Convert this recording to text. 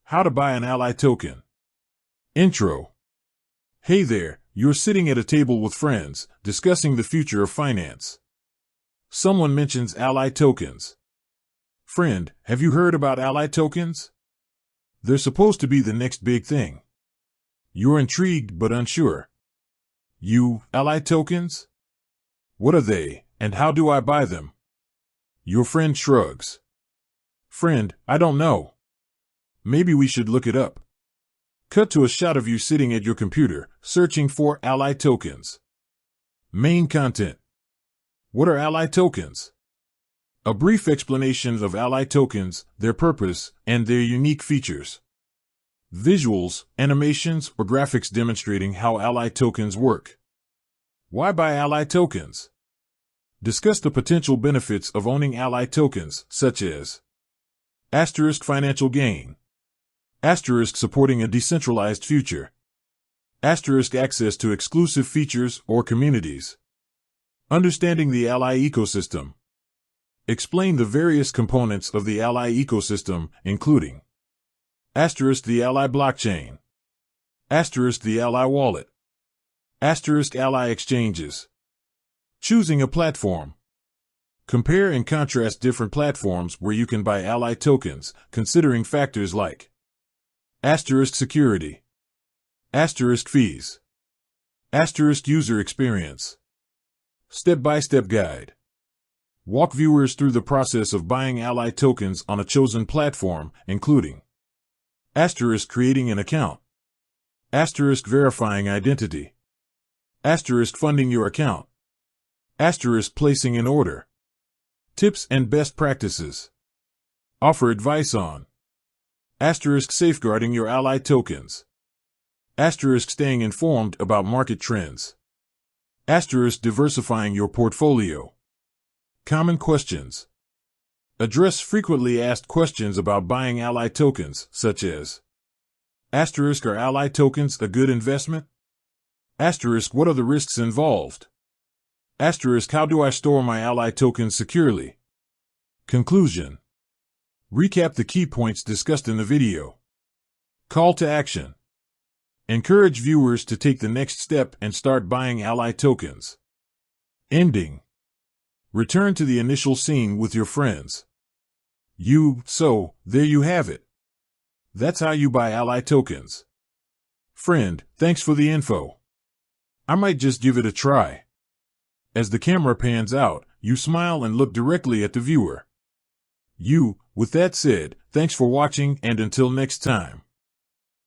How to buy an ally token. Intro. Hey there, you're sitting at a table with friends, discussing the future of finance. Someone mentions ally tokens. Friend, have you heard about ally tokens? They're supposed to be the next big thing. You're intrigued but unsure. Ally tokens? What are they, and how do I buy them? Your friend shrugs. Friend, I don't know. Maybe we should look it up. Cut to a shot of you sitting at your computer, searching for ally tokens. Main content. What are ally tokens? A brief explanation of ally tokens, their purpose, and their unique features. Visuals, animations, or graphics demonstrating how ally tokens work. Why buy ally tokens? Discuss the potential benefits of owning ally tokens, such as financial gain, supporting a decentralized future, access to exclusive features or communities, understanding the ally ecosystem. Explain the various components of the ally ecosystem, including the ally blockchain, the ally wallet, ally exchanges. Choosing a platform. Compare and contrast different platforms where you can buy ally tokens, considering factors like security, fees, user experience. Step-by-step guide. Walk viewers through the process of buying ally tokens on a chosen platform, including creating an account, verifying identity, funding your account, placing an order. Tips and best practices. Offer advice on safeguarding your ally tokens, staying informed about market trends, diversifying your portfolio. Common questions. Address frequently asked questions about buying ally tokens, such as are ally tokens a good investment? What are the risks involved? How do I store my ally tokens securely? Conclusion. Recap the key points discussed in the video. Call to action. Encourage viewers to take the next step and start buying ally tokens. Ending. Return to the initial scene with your friends. So, there you have it. That's how you buy ally tokens. Friend, thanks for the info. I might just give it a try. As the camera pans out, you smile and look directly at the viewer. With that said, thanks for watching and until next time.